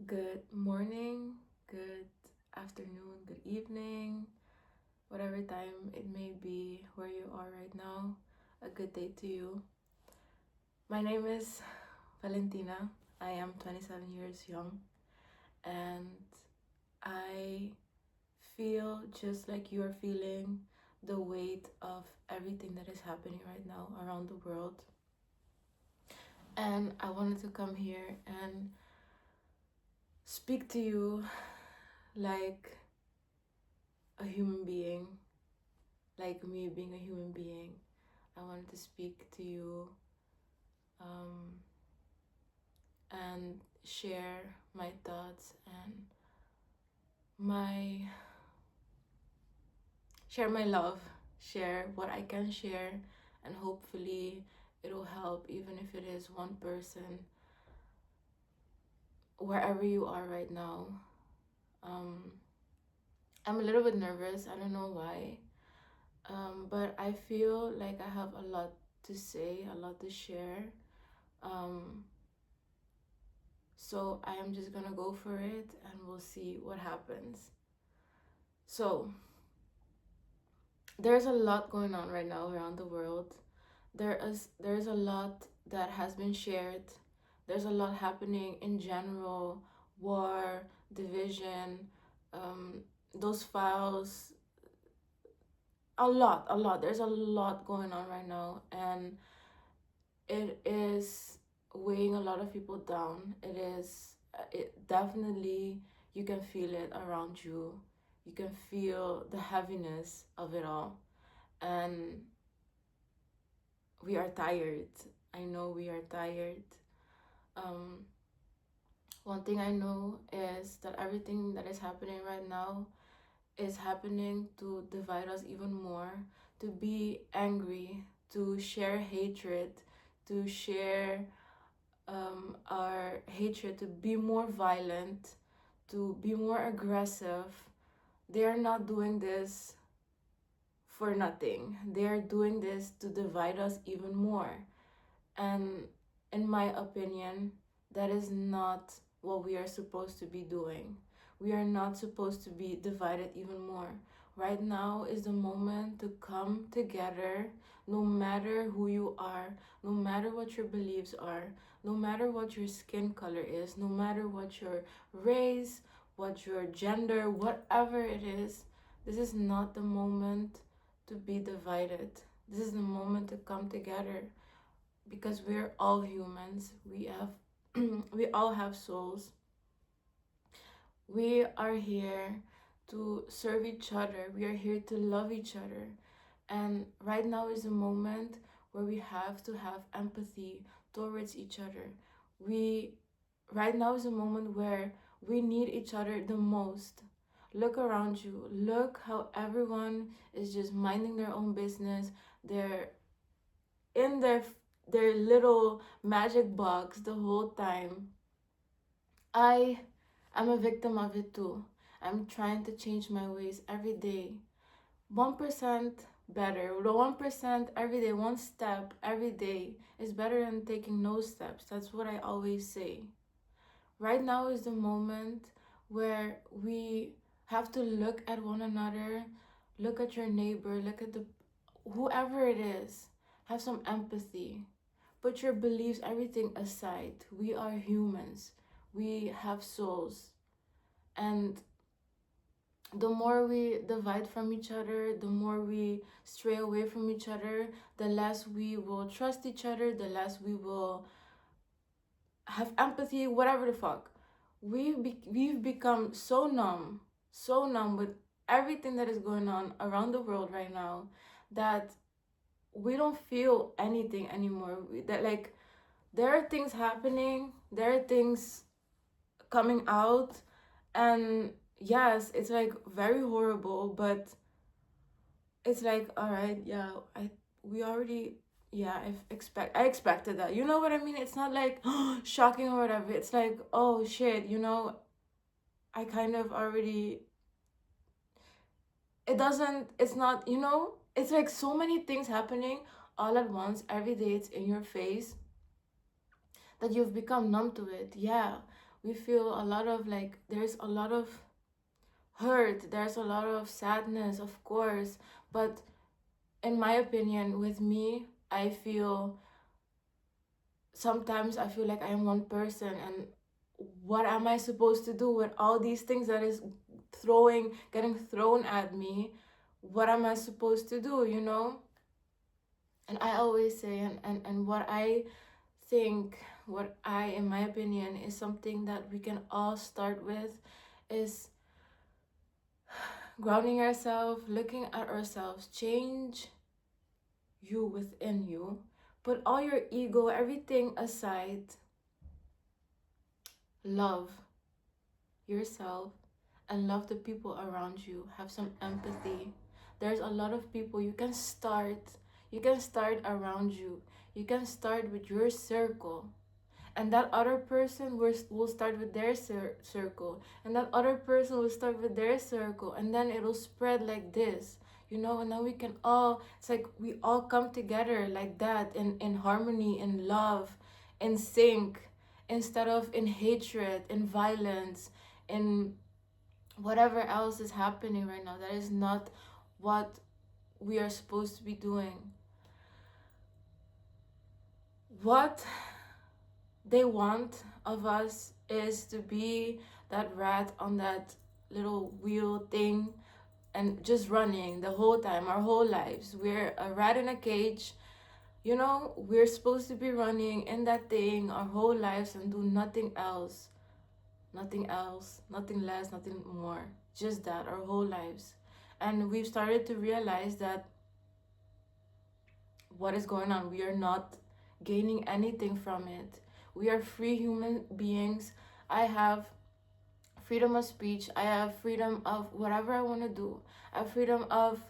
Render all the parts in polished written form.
Good morning, good afternoon, good evening, whatever time it may be where you are right now. A good day to you. My name is Valentina. I am 27 years young, and I feel just like you're feeling the weight of everything that is happening right now around the world. And I wanted to come here and speak to you like a human being, like me being a human being. I wanted to speak to you um, and share my thoughts and my share my love, share what I can share, and hopefully it'll help, even if it is one person wherever you are right now. um, I'm a little bit nervous. I don't know why. But I feel like I have a lot to say, a lot to share. Um, so I am just gonna go for it and we'll see what happens. So, there's a lot going on right now around the world. There's a lot that has been shared. There's a lot happening in general, war, division, um, those files, a lot. There's a lot going on right now, and it is weighing a lot of people down. It definitely, you can feel it around you. You can feel the heaviness of it all. And we are tired. I know we are tired. Um, One thing I know is that everything that is happening right now is happening to divide us even more, to be angry, to share hatred, to share our hatred, to be more violent, to be more aggressive. They are not doing this for nothing. They are doing this to divide us even more. And in my opinion, that is not what we are supposed to be doing. We are not supposed to be divided even more. Right now is the moment to come together, no matter who you are, no matter what your beliefs are, no matter what your skin color is, no matter what your race, what your gender, whatever it is. This is not the moment to be divided. This is the moment to come together, because we're all humans. We have we all have souls. We are here to serve each other. We are here to love each other. And right now is a moment where we have to have empathy towards each other. We Right now is a moment where we need each other the most. Look around you. Look how everyone is just minding their own business. They're in their little magic box the whole time. I am a victim of it too. I'm trying to change my ways every day. 1% better. The 1% every day, one step every day is better than taking no steps. That's what I always say. Right now is the moment where we have to look at one another, look at your neighbor, look at the whoever it is. Have some empathy. Put your beliefs, everything aside. We are humans. We have souls. And the more we divide from each other, the more we stray away from each other, the less we will trust each other, the less we will have empathy, whatever the fuck. We've become so numb with everything that is going on around the world right now, that we don't feel anything anymore. That, like, there are things happening, there are things coming out, and yes, it's like very horrible, but it's like, all right, yeah, we already, yeah, I expected that. You know what I mean? It's not like shocking or whatever. It's like, oh shit, I kind of already, it's not, it's like so many things happening all at once. Every day it's in your face that you've become numb to it. Yeah, we feel a lot of like, there's a lot of hurt, there's a lot of sadness, of course. But in my opinion, with me, I feel, sometimes I feel like I am one person, and what am I supposed to do with all these things that is getting thrown at me? What am I supposed to do, you know? And I always say, and what I think, what I, in my opinion, is something that we can all start with, is grounding ourselves, looking at ourselves, change you within you. Put all your ego, everything aside. Love yourself and love the people around you. Have some empathy. There's a lot of people you can start. You can start around you. You can start with your circle. And that other person will start with their circle. And that other person will start with their circle. And then it'll spread like this. You know, and then we can all, it's like we all come together like that, in harmony, in love, in sync, instead of in hatred, in violence, in whatever else is happening right now. That is not what we are supposed to be doing. What they want of us is to be that rat on that little wheel thing, and just running the whole time, our whole lives. We're a rat in a cage. You know, we're supposed to be running in that thing our whole lives and do nothing else. Nothing else, nothing less, nothing more. Just that, our whole lives. And we've started to realize that what is going on, we are not gaining anything from it. We are free human beings. I have freedom of speech. I have freedom of whatever I want to do. I have freedom of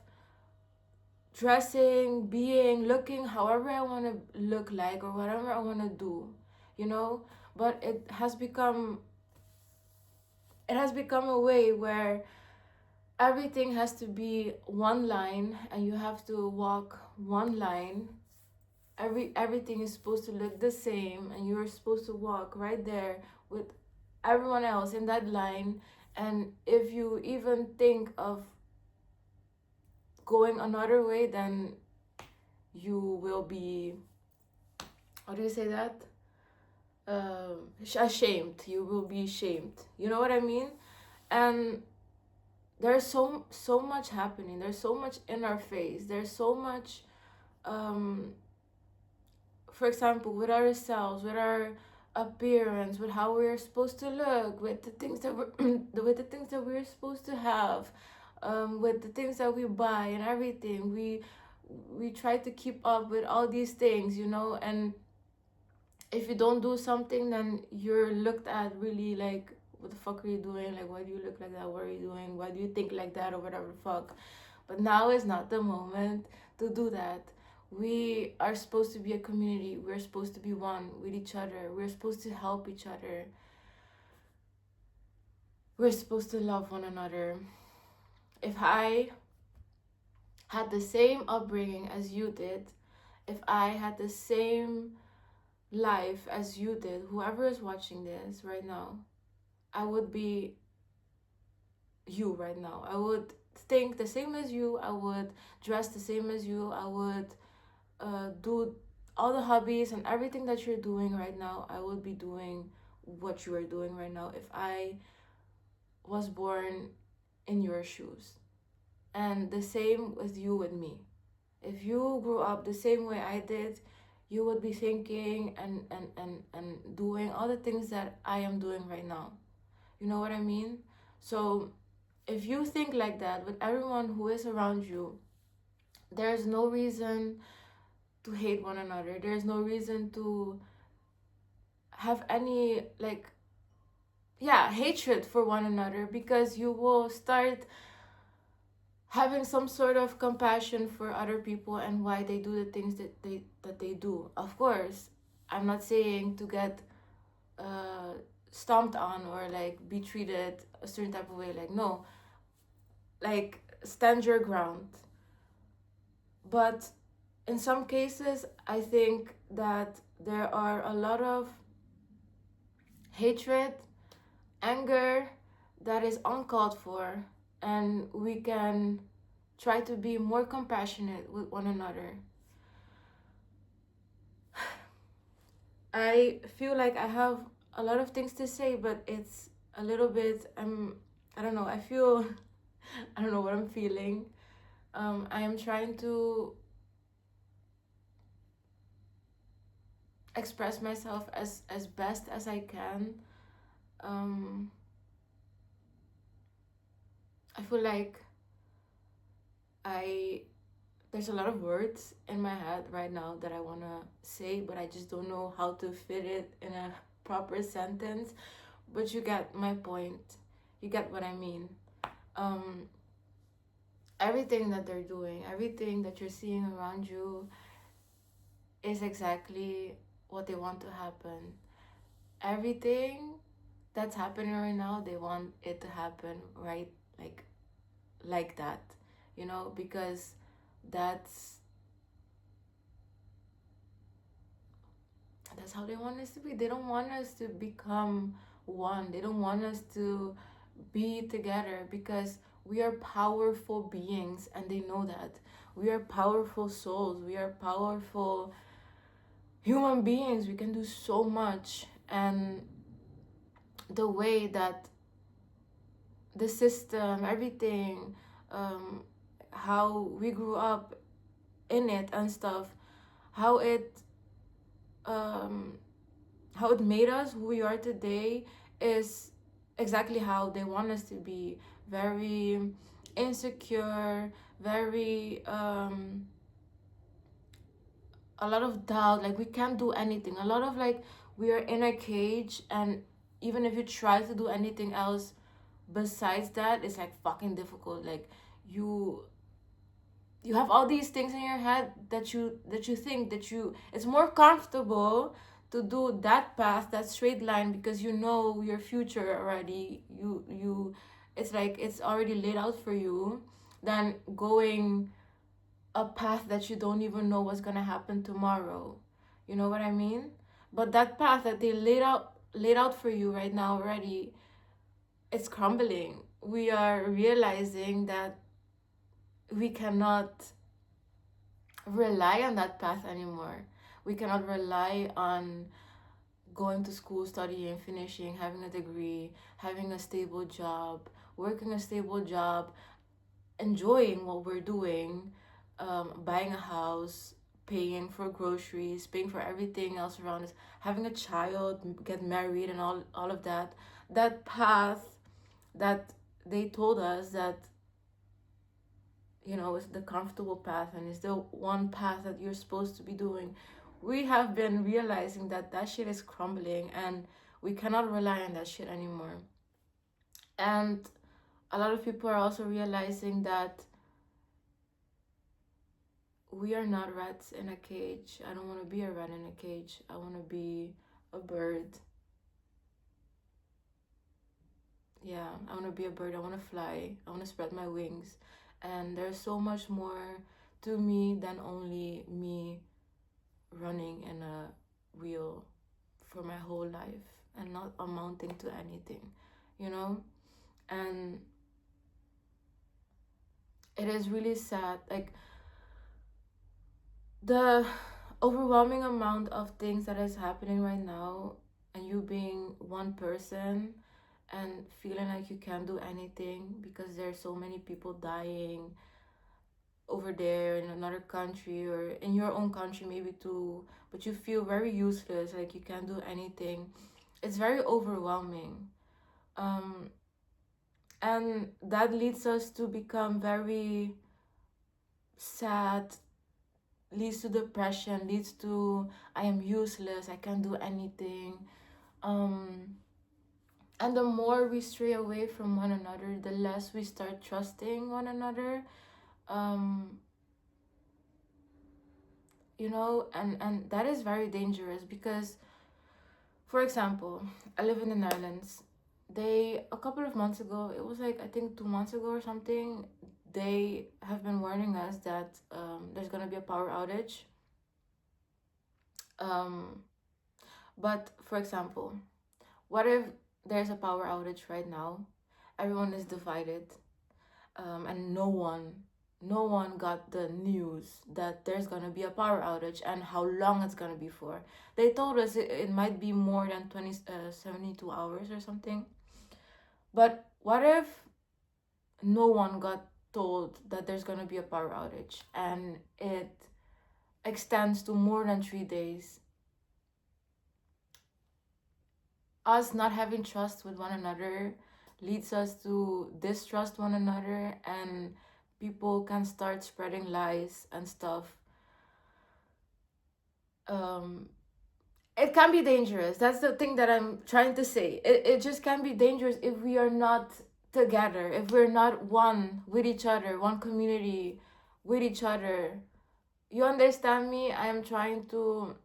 dressing, being, looking however I want to look like, or whatever I want to do, you know? But it has become a way where everything has to be one line, and you have to walk one line. Everything is supposed to look the same, and you're supposed to walk right there with everyone else in that line. And if you even think of going another way, then you will be, how do you say that, ashamed. You will be shamed, you know what I mean? And there's so much happening, there's so much in our face, there's so much, um for example, with ourselves, with our appearance, with how we're supposed to look, with the things that we're with the things that we're supposed to have, with the things that we buy and everything. We try to keep up with all these things, you know. And if you don't do something, then you're looked at really like, what the fuck are you doing? Like, why do you look like that? What are you doing? Why do you think like that, or whatever the fuck? But now is not the moment to do that. We are supposed to be a community. We're supposed to be one with each other. We're supposed to help each other. We're supposed to love one another. If I had the same upbringing as you did, if I had the same life as you did, whoever is watching this right now, I would be you right now. I would think the same as you. I would dress the same as you. I would do all the hobbies and everything that you're doing right now. I would be doing what you are doing right now if I was born in your shoes. And the same with you, with me. If you grew up the same way I did, you would be thinking and doing all the things that I am doing right now. You know what I mean? So if you think like that with everyone who is around you, there's no reason to hate one another. There's no reason to have any, like, yeah, hatred for one another, because you will start having some sort of compassion for other people and why they do the things that they do. Of course, I'm not saying to get uh stomped on or like be treated a certain type of way. Like, no, like, stand your ground. But in some cases, I think that there are a lot of hatred anger that is uncalled for, and we can try to be more compassionate with one another. I feel like I have a lot of things to say, but it's a little bit, I don't know, I feel, I don't know what I'm feeling. I am trying to express myself as best as I can. Um, I feel like I there's a lot of words in my head right now that I want to say, but I just don't know how to fit it in a proper sentence. But you get my point. You get what I mean. Um, Everything that they're doing, everything that you're seeing around you is exactly what they want to happen. Everything that's happening right now, they want it to happen right, like like that, because that's that's how they want us to be. They don't want us to become one. They don't want us to be together, because we are powerful beings and they know that. We are powerful souls. We are powerful human beings. We can do so much. And the way that the system, everything, um, how we grew up in it and stuff, how it um, how it made us who we are today is exactly how they want us to be. Very insecure, very a lot of doubt, like we can't do anything, a lot of like we are in a cage, and even if you try to do anything else besides that, it's like fucking difficult. Like you you have all these things in your head that you think that you it's more comfortable to do that path, that straight line, because you know your future already. You it's like it's already laid out for you, than going a path that you don't even know what's gonna happen tomorrow. You know what I mean? But that path that they laid out for you right now already, it's crumbling. We are realizing that we cannot rely on that path anymore. We cannot rely on going to school, studying, finishing, having a degree, having a stable job, working a stable job, enjoying what we're doing, buying a house, paying for groceries, paying for everything else around us, having a child, get married, and all of that. That path that they told us that it's the comfortable path and it's the one path that you're supposed to be doing. We have been realizing that that shit is crumbling, and we cannot rely on that shit anymore. And a lot of people are also realizing that we are not rats in a cage. I don't want to be a rat in a cage. I want to be a bird. Yeah, I want to be a bird. I want to fly. I want to spread my wings. And there's so much more to me than only me running in a wheel for my whole life and not amounting to anything, you know? And it is really sad. Like, the overwhelming amount of things that is happening right now, and you being one person and feeling like you can't do anything because there's so many people dying over there in another country or in your own country maybe too, but you feel very useless, like you can't do anything. It's very overwhelming. um and that leads us to become very sad, leads to depression, leads to I am useless, I can't do anything. um and the more we stray away from one another, the less we start trusting one another. um and that is very dangerous, because for example, I live in the Netherlands. They, a couple of months ago, it was like I think 2 months ago or something, they have been warning us that there's gonna be a power outage. um but for example, what if there's a power outage right now. Everyone is divided, and no one got the news that there's gonna be a power outage and how long it's gonna be for. They told us it might be more than 72 hours or something. But what if no one got told that there's gonna be a power outage and it extends to more than 3 days? Us not having trust with one another leads us to distrust one another, and people can start spreading lies and stuff. um it can be dangerous. That's the thing that I'm trying to say. It just can be dangerous if we are not together, if we're not one with each other, one community with each other. You understand me? I am trying to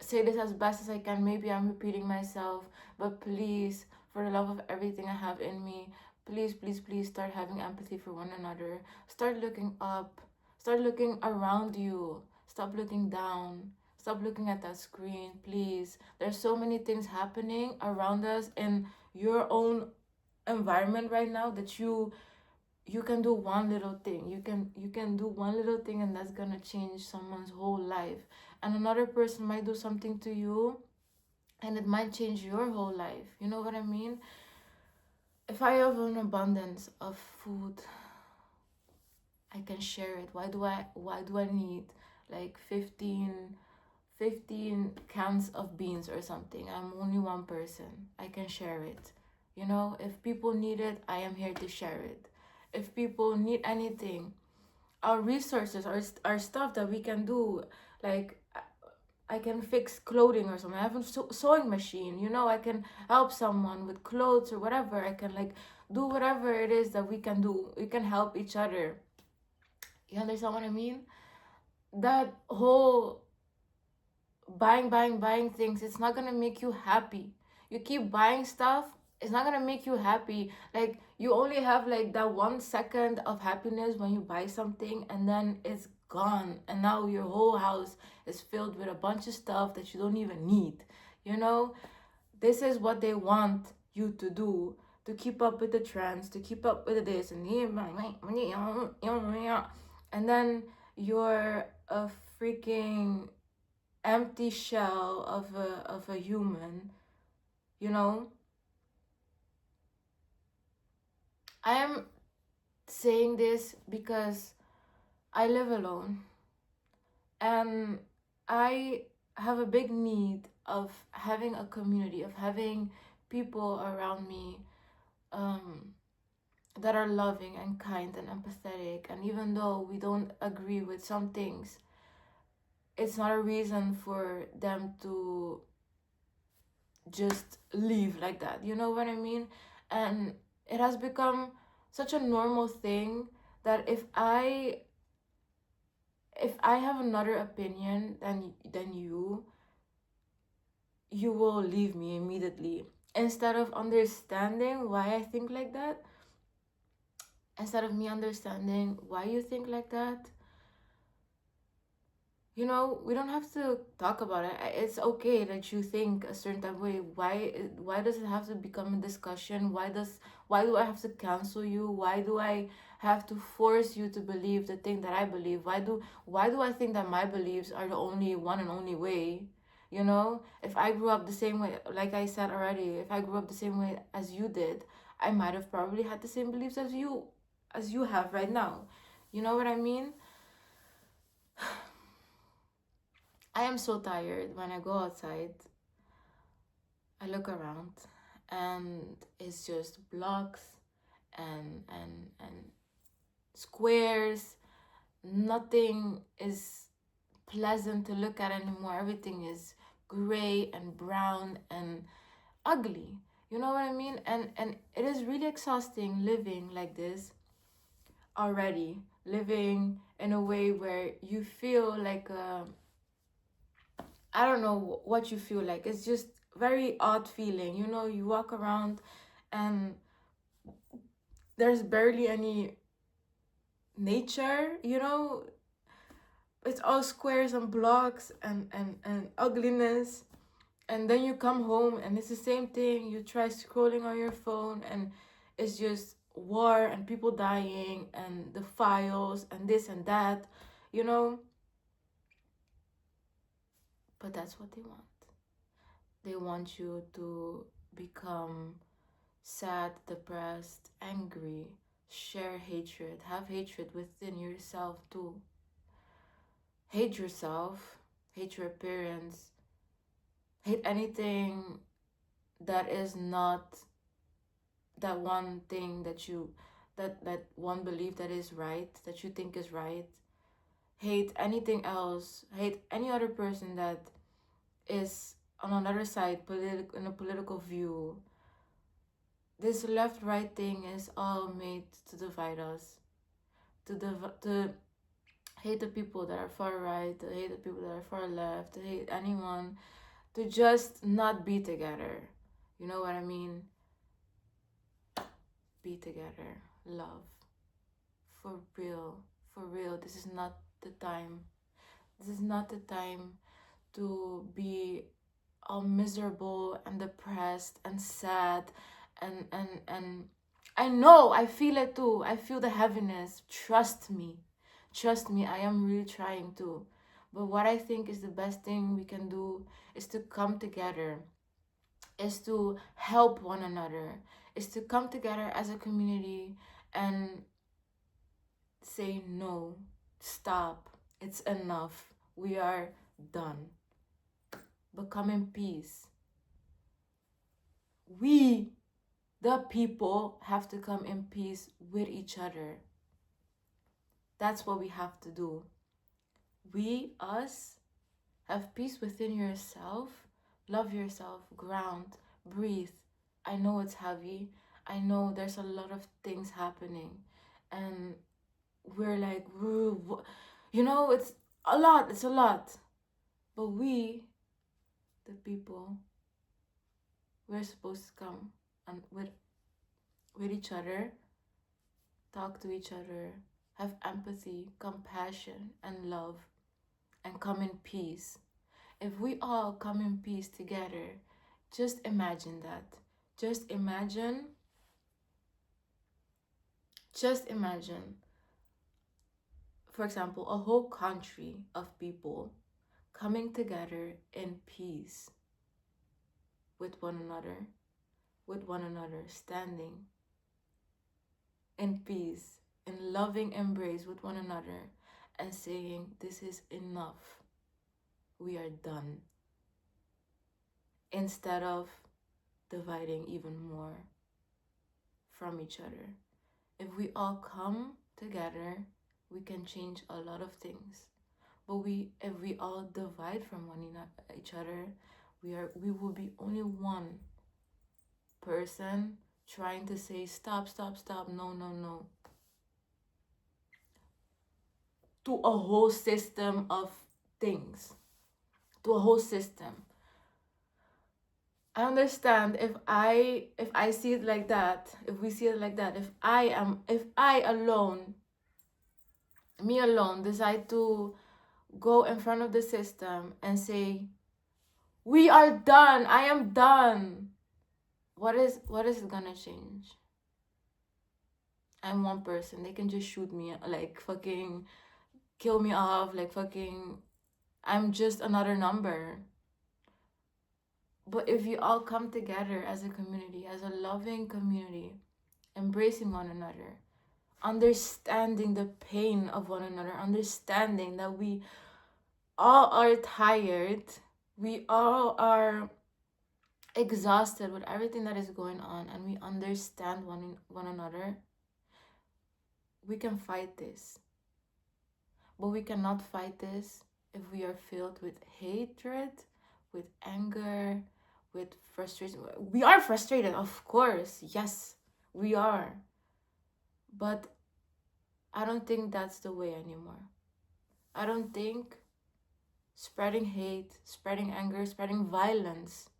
say this as best as I can. Maybe I'm repeating myself, but please, for the love of everything I have in me, please, please, please start having empathy for one another. Start looking up. Start looking around you. Stop looking down. Stop looking at that screen, please. There's so many things happening around us in your own environment right now that you can do one little thing. You can do one little thing, and that's gonna change someone's whole life. And another person might do something to you, and it might change your whole life. You know what I mean? If I have an abundance of food, I can share it. Why do I need like 15 cans of beans or something? I'm only one person. I can share it. If people need it, I am here to share it. If people need anything, our resources, our stuff that we can do, like I can fix clothing or something. I have a sewing machine. I can help someone with clothes or whatever. I can like do whatever it is that we can do. We can help each other. You understand what I mean? That whole buying things, it's not gonna make you happy. You keep buying stuff, it's not gonna make you happy. Like, you only have like that 1 second of happiness when you buy something, and then it's gone, and now your whole house is filled with a bunch of stuff that you don't even need. you know this is what they want you to do, to keep up with the trends, to keep up with this, and then you're a freaking empty shell of a human. you know I am saying this because I live alone, and I have a big need of having a community, of having people around me, um, that are loving and kind and empathetic. And even though we don't agree with some things, it's not a reason for them to just leave like that. You know what I mean? And it has become such a normal thing that if I have another opinion than you will leave me immediately, instead of understanding why I think like that. Instead of me understanding why you think like that, we don't have to talk about it. It's okay that you think a certain type of way. Why does it have to become a discussion? Why do I have to cancel you? Why do I have to force you to believe the thing that I believe? Why do I think that my beliefs are the only one and only way? If I grew up the same way, like I said already, if I grew up the same way as you did, I might have probably had the same beliefs as you have right now. You know what I mean? I am so tired. When I go outside, I look around, and it's just blocks and squares. Nothing is pleasant to look at anymore. Everything is gray and brown and ugly. You know what I mean? And it is really exhausting living like this already. Living in a way where you feel like I don't know what you feel like. It's just very odd feeling. You walk around, and there's barely any nature. It's all squares and blocks and ugliness. And then you come home and it's the same thing. You try scrolling on your phone and it's just war and people dying and the files and this and that, you know. But that's what they want. They want you to become sad, depressed, angry, share hatred, have hatred within yourself too. Hate yourself, hate your appearance, hate anything that is not that one thing that you that one belief that is right, that you think is right. Hate anything else, hate any other person that is on another side, in a political view. This left right thing is all made to divide us, to hate the people that are far right, to hate the people that are far left, to hate anyone, to just not be together. You know what I mean? Be together, love. For real, for real. This is not the time. This is not the time to be all miserable and depressed and sad and I know, I feel it too. I feel the heaviness. Trust me. Trust me, I am really trying to. But what I think is the best thing we can do is to come together, is to help one another, is to come together as a community and say no, stop, it's enough, we are done. Become in peace. We, the people, have to come in peace with each other. That's what we have to do. We, us, have peace within yourself, love yourself, ground, breathe. I know it's heavy. I know there's a lot of things happening. And we're like, you know, it's a lot, it's a lot. But we, the people, we're supposed to come and with each other, talk to each other, have empathy, compassion, and love, and come in peace. If we all come in peace together, just imagine that. Just imagine, just imagine, for example, a whole country of people coming together in peace with one another, standing in peace, in loving embrace with one another, and saying, this is enough. We are done. Instead of dividing even more from each other. If we all come together, we can change a lot of things. But if we all divide from each other, we will be only one person trying to say stop, stop, stop, no, no, no, to a whole system of things, to a whole system. I understand if I see it like that, if we see it like that, if I alone, me alone, decide to go in front of the system and say, we are done, I am done. What is it gonna change? I'm one person. They can just shoot me, like fucking kill me off, like fucking I'm just another number. But if you all come together as a community, as a loving community, embracing one another, understanding the pain of one another, understanding that we all are tired, we all are exhausted with everything that is going on, and we understand one another, we can fight this. But we cannot fight this if we are filled with hatred, with anger, with frustration. We are frustrated, of course. Yes, we are. But I don't think that's the way anymore. I don't think spreading hate, spreading anger, spreading violence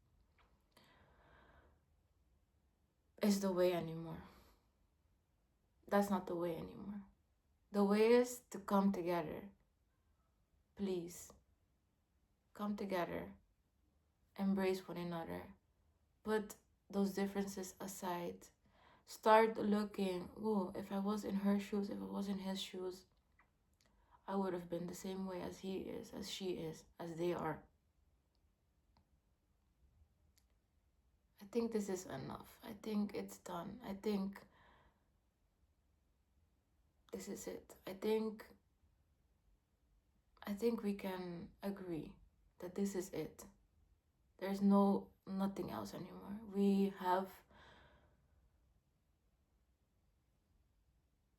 is the way anymore. That's not the way anymore. The way is to come together. Please, come together embrace one another. Put those differences aside. Start looking, oh, if I was in her shoes, if I was in his shoes, I would have been the same way as he is, as she is, as they are. I think this is enough. I think it's done. I think this is it. I think we can agree that this is it. There's nothing else anymore. We have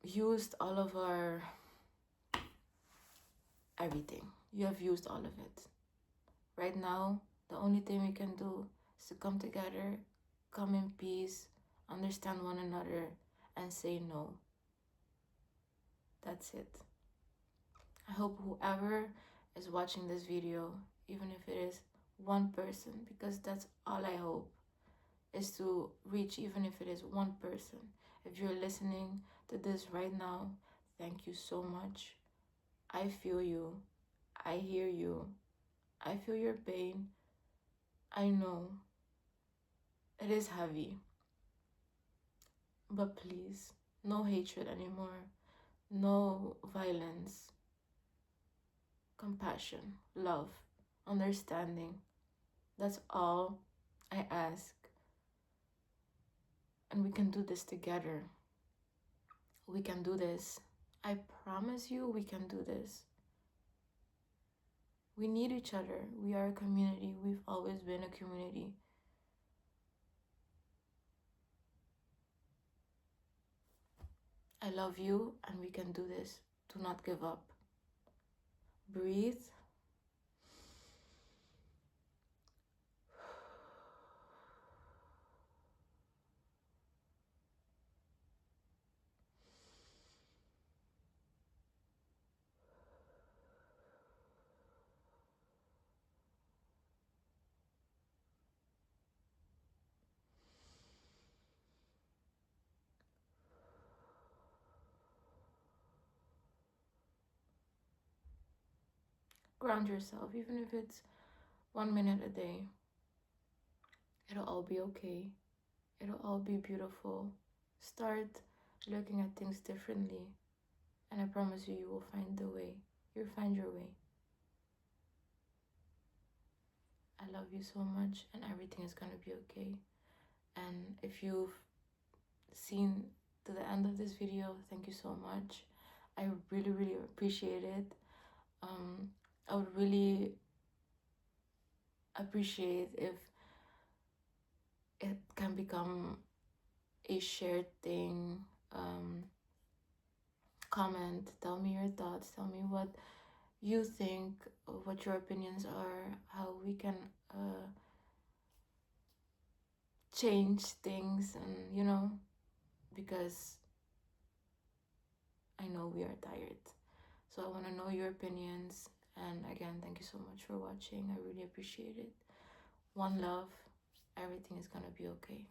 used all of our everything. You have used all of it. Right now, the only thing we can do is to come together, come in peace, understand one another, and say no. That's it. I hope whoever is watching this video, even if it is one person, because that's all I hope, is to reach, even if it is one person. If you're listening to this right now, thank you so much. I feel you. I hear you. I feel your pain. I know it is heavy, but please, no hatred anymore, no violence, compassion, love, understanding. That's all I ask. And we can do this together. We can do this. I promise you, we can do this. We need each other. We are a community. We've always been a community. I love you, and we can do this. Do not give up. Breathe. Ground yourself, even if it's 1 minute a day. It'll all be okay. It'll all be beautiful. Start looking at things differently. And I promise you, you will find the way. You'll find your way. I love you so much, and everything is gonna be okay. And if you've seen to the end of this video, thank you so much. I really, really appreciate it. I would really appreciate if it can become a shared thing. Comment, tell me your thoughts, tell me what you think, what your opinions are, how we can change things, and because I know we are tired. So I want to know your opinions. And again, thank you so much for watching. I really appreciate it. One love. Everything is gonna be okay.